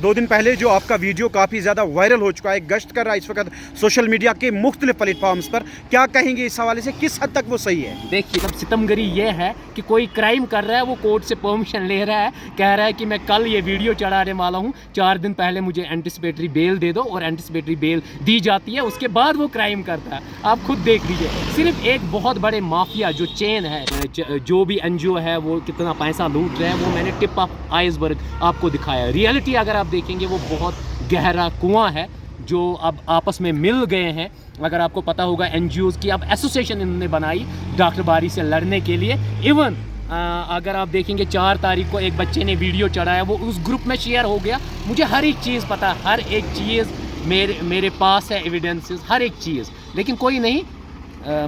2 दिन पहले जो आपका वीडियो काफ़ी ज़्यादा वायरल हो चुका है, गश्त कर रहा है इस वक्त सोशल मीडिया के मुख्तलिफ प्लेटफॉर्म्स पर, क्या कहेंगे इस हवाले से, किस हद तक वो सही है? देखिए, सब सितमगरी ये है कि कोई क्राइम कर रहा है, वो कोर्ट से परमिशन ले रहा है, कह रहा है कि मैं कल ये वीडियो चढ़ाने वाला हूँ, 4 दिन पहले मुझे एंटिसिपेटरी बेल दे दो, और एंटिसिपेटरी बेल दी जाती है, उसके बाद वो क्राइम करता है। आप खुद देख लीजिए, सिर्फ एक बहुत बड़े माफिया जो चेन है, जो भी NGO है वो कितना पैसा लूट रहे हैं, वो मैंने टिप ऑफ आइसबर्ग आपको दिखाया। रियलिटी अगर आप देखेंगे वो बहुत गहरा कुआं है जो अब आपस में मिल गए हैं। अगर आपको पता होगा, NGOs की अब एसोसिएशन इन्होंने बनाई डॉक्टर बारी से लड़ने के लिए। इवन अगर आप देखेंगे 4 तारीख को एक बच्चे ने वीडियो चढ़ाया, वो उस ग्रुप में शेयर हो गया। मुझे हर एक चीज़ पता, हर एक चीज़ मेरे पास है, एविडेंसेस, हर एक चीज़। लेकिन कोई नहीं,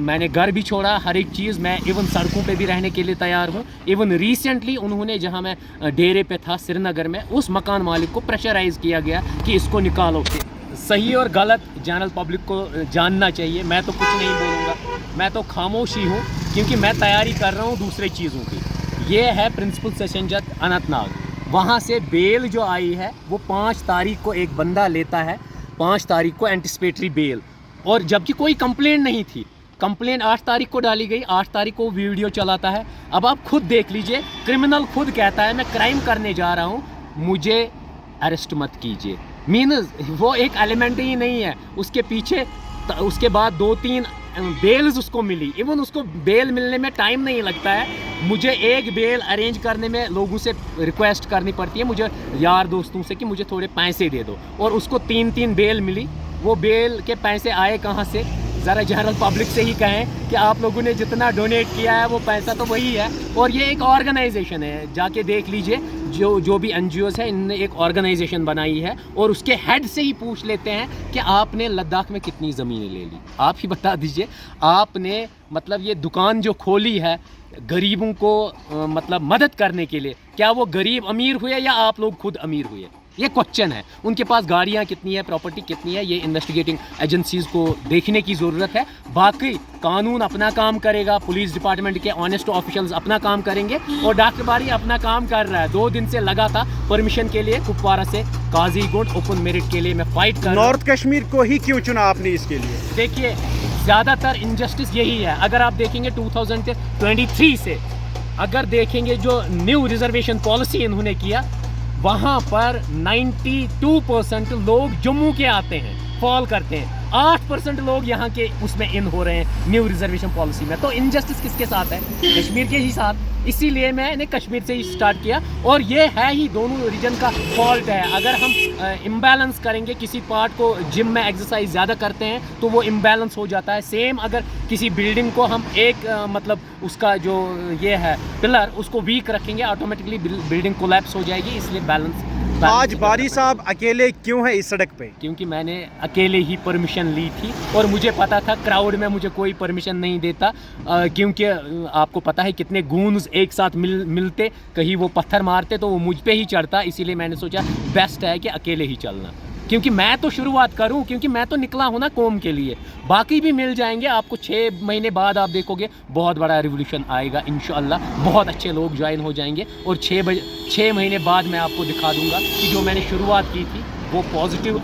मैंने घर भी छोड़ा, हर एक चीज़। मैं इवन सड़कों पे भी रहने के लिए तैयार हूँ। इवन रिसेंटली उन्होंने, जहाँ मैं डेरे पे था श्रीनगर में, उस मकान मालिक को प्रेशराइज़ किया गया कि इसको निकालो। सही और गलत जनरल पब्लिक को जानना चाहिए। मैं तो कुछ नहीं बोलूँगा, मैं तो खामोश ही हूँ, क्योंकि मैं तैयारी कर रहा हूँ दूसरे चीज़ों की। ये है प्रिंसिपल सेशन जज अनंतनाग। वहाँ से बेल जो आई है वो 5 तारीख को एक बंदा लेता है, 5 तारीख को एंटिसिपेटरी बेल, और जबकि कोई कंप्लेंट नहीं थी। कंप्लेंट 8 तारीख को डाली गई, 8 तारीख को वीडियो चलाता है। अब आप खुद देख लीजिए, क्रिमिनल खुद कहता है मैं क्राइम करने जा रहा हूँ, मुझे अरेस्ट मत कीजिए। मीन्स वो एक एलिमेंट ही नहीं है। उसके पीछे उसके बाद 2-3 बेल्स उसको मिली। इवन उसको बेल मिलने में टाइम नहीं लगता है। मुझे एक बेल अरेंज करने में लोगों से रिक्वेस्ट करनी पड़ती है, मुझे यार दोस्तों से, कि मुझे थोड़े पैसे दे दो, और उसको 3-3 बेल मिली। वो बेल के पैसे आए कहाँ से? ज़रा जनरल पब्लिक से ही कहें कि आप लोगों ने जितना डोनेट किया है वो पैसा तो वही है। और ये एक ऑर्गेनाइजेशन है, जाके देख लीजिए, जो भी NGOs है, इनने एक ऑर्गेनाइजेशन बनाई है, और उसके हेड से ही पूछ लेते हैं कि आपने लद्दाख में कितनी ज़मीनें ले ली। आप ही बता दीजिए, आपने मतलब ये दुकान जो खोली है गरीबों को मतलब मदद करने के लिए, क्या वो गरीब अमीर हुए या आप लोग खुद अमीर हुए? ये क्वेश्चन है। उनके पास गाड़ियाँ कितनी है, प्रॉपर्टी कितनी है, ये इन्वेस्टिगेटिंग एजेंसीज़ को देखने की ज़रूरत है। बाकी कानून अपना काम करेगा, पुलिस डिपार्टमेंट के ऑनेस्ट ऑफिशियल्स अपना काम करेंगे, और डॉक्टर बारी अपना काम कर रहा है। 2 दिन से लगा था परमिशन के लिए कुपवारा से काजीगुंड ओपन मेरिट के लिए मैं फाइट कर रहा हूं। नॉर्थ कश्मीर को ही क्यों चुना आपने इसके लिए? देखिए, ज़्यादातर इनजस्टिस यही है। अगर आप देखेंगे 2023 से, अगर देखेंगे जो न्यू रिजर्वेशन पॉलिसी इन्होंने किया, वहाँ पर 92% लोग जम्मू के आते हैं, फॉल करते हैं। 8% लोग यहाँ के उसमें इन हो रहे हैं न्यू रिजर्वेशन पॉलिसी में। तो इनजस्टिस किसके साथ है? कश्मीर के ही साथ। इसीलिए मैंने कश्मीर से ही स्टार्ट किया, और ये है ही दोनों रीजन का फॉल्ट है। अगर हम इम्बैलेंस करेंगे, किसी पार्ट को जिम में एक्सरसाइज ज़्यादा करते हैं तो वो इम्बैलेंस हो जाता है। सेम अगर किसी बिल्डिंग को हम एक मतलब उसका जो ये है पिलर, उसको वीक रखेंगे, ऑटोमेटिकली बिल्डिंग कोलैप्स हो जाएगी। इसलिए बैलेंस आज बारी साहब अकेले क्यों है इस सड़क पे? क्योंकि मैंने अकेले ही परमिशन ली थी, और मुझे पता था क्राउड में मुझे कोई परमिशन नहीं देता, क्योंकि आपको पता है कितने गूंज एक साथ मिलते, कहीं वो पत्थर मारते तो वो मुझ पे ही चढ़ता। इसीलिए मैंने सोचा बेस्ट है कि अकेले ही चलना, क्योंकि मैं तो शुरुआत करूं, क्योंकि मैं तो निकला हूं ना कौम के लिए। बाकी भी मिल जाएंगे आपको। 6 महीने बाद आप देखोगे बहुत बड़ा रिवोल्यूशन आएगा इंशाअल्लाह। बहुत अच्छे लोग ज्वाइन हो जाएंगे, और 6 महीने बाद मैं आपको दिखा दूंगा कि जो मैंने शुरुआत की थी वो पॉजिटिव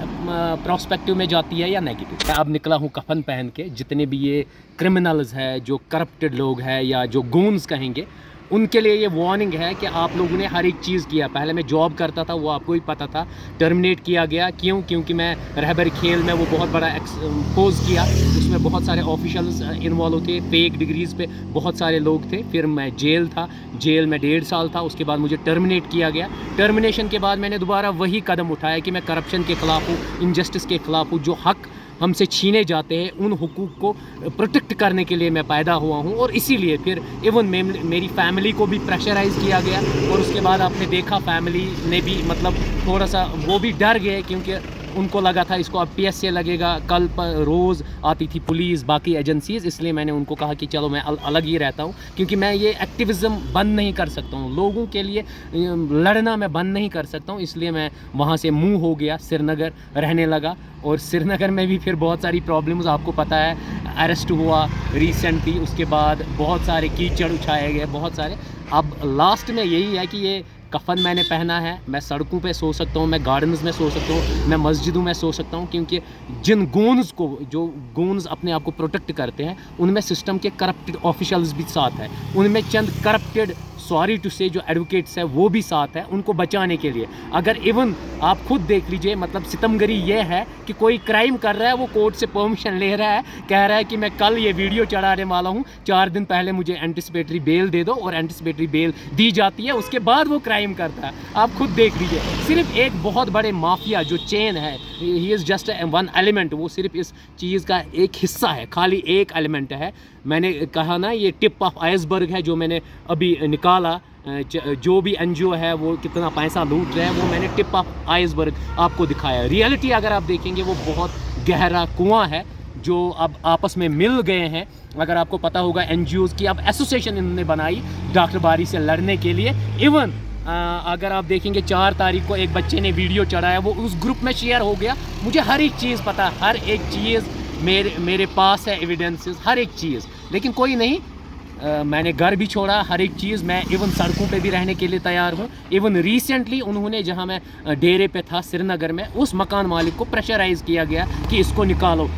प्रोस्पेक्टिव में जाती है या नेगेटिव। मैं अब निकला हूँ कफन पहन के। जितने भी ये क्रिमिनल्स है, जो करप्टेड लोग हैं, या जो गूंस कहेंगे, उनके लिए ये वार्निंग है कि आप लोगों ने हर एक चीज़ किया। पहले मैं जॉब करता था, वो आपको ही पता था, टर्मिनेट किया गया। क्यों? क्योंकि मैं रहबर खेल में वो बहुत बड़ा एक्सपोज किया, उसमें बहुत सारे ऑफिशियल्स इन्वॉल्व थे, फेक डिग्रीज़ पे बहुत सारे लोग थे। फिर मैं जेल था, जेल में 1.5 साल था, उसके बाद मुझे टर्मिनेट किया गया। टर्मिनेशन के बाद मैंने दोबारा वही कदम उठाया कि मैं करप्शन के ख़िलाफ़ हूँ, इनजस्टिस के ख़िलाफ़ हूँ। जो हक़ हमसे छीने जाते हैं, उन हुकूक को प्रोटेक्ट करने के लिए मैं पैदा हुआ हूँ। और इसीलिए फिर इवन मेरी फैमिली को भी प्रेशराइज़ किया गया, और उसके बाद आपने देखा फैमिली ने भी मतलब थोड़ा सा वो भी डर गए, क्योंकि उनको लगा था इसको अब PSA लगेगा। कल पर रोज़ आती थी पुलिस, बाकी एजेंसीज़, इसलिए मैंने उनको कहा कि चलो मैं अलग ही रहता हूँ, क्योंकि मैं ये एक्टिविज़म बंद नहीं कर सकता हूँ, लोगों के लिए लड़ना मैं बंद नहीं कर सकता हूँ। इसलिए मैं वहाँ से मूव हो गया, श्रीनगर रहने लगा। और श्रीनगर में भी फिर बहुत सारी प्रॉब्लम्स, आपको पता है, अरेस्ट हुआ रिसेंटली, उसके बाद बहुत सारे कीचड़ उछाए गए, बहुत सारे। अब लास्ट में यही है कि ये कफन मैंने पहना है, मैं सड़कों पे सो सकता हूँ, मैं गार्डन्स में सो सकता हूँ, मैं मस्जिदों में सो सकता हूँ, क्योंकि जिन गोन्स को, जो गोन्स अपने आप को प्रोटेक्ट करते हैं, उनमें सिस्टम के करप्टेड ऑफिशियल्स भी साथ हैं, उनमें चंद करप्टेड, सॉरी टू से, जो एडवोकेट्स है वो भी साथ है उनको बचाने के लिए। अगर इवन आप खुद देख लीजिए, मतलब सितमगरी ये है कि कोई क्राइम कर रहा है, वो कोर्ट से परमिशन ले रहा है, कह रहा है कि मैं कल ये वीडियो चढ़ाने वाला हूँ, 4 दिन पहले मुझे एंटिसिपेटरी बेल दे दो, और एंटिसिपेटरी बेल दी जाती है, उसके बाद वो क्राइम करता है। आप खुद देख लीजिए, सिर्फ एक बहुत बड़े माफिया जो चेन है, he is just one element, वो सिर्फ इस चीज़ का एक हिस्सा है, खाली एक एलिमेंट है। मैंने कहा ना, ये टिप ऑफ आइसबर्ग है जो मैंने अभी निकाला। जो भी एनजीओ है वो कितना पैसा लूट रहे हैं, वो मैंने टिप ऑफ आइसबर्ग आपको दिखाया। रियलिटी अगर आप देखेंगे, वो बहुत गहरा कुआं है जो अब आपस में मिल गए हैं। अगर आपको पता होगा, एनजीओज़ की अब एसोसिएशन इन्होंने बनाई डॉक्टर बारी से लड़ने के लिए। इवन अगर आप देखेंगे, 4 तारीख को एक बच्चे ने वीडियो चढ़ाया, वो उस ग्रुप में शेयर हो गया। मुझे हर एक चीज़ पता है, हर एक चीज़ मेरे पास है, एविडेंसेस, हर एक चीज़, लेकिन कोई नहीं। मैंने घर भी छोड़ा, हर एक चीज़, मैं इवन सड़कों पे भी रहने के लिए तैयार हूँ। इवन रिसेंटली उन्होंने, जहाँ मैं डेरे पे था श्रीनगर में, उस मकान मालिक को प्रेशराइज़ किया गया कि इसको निकालो।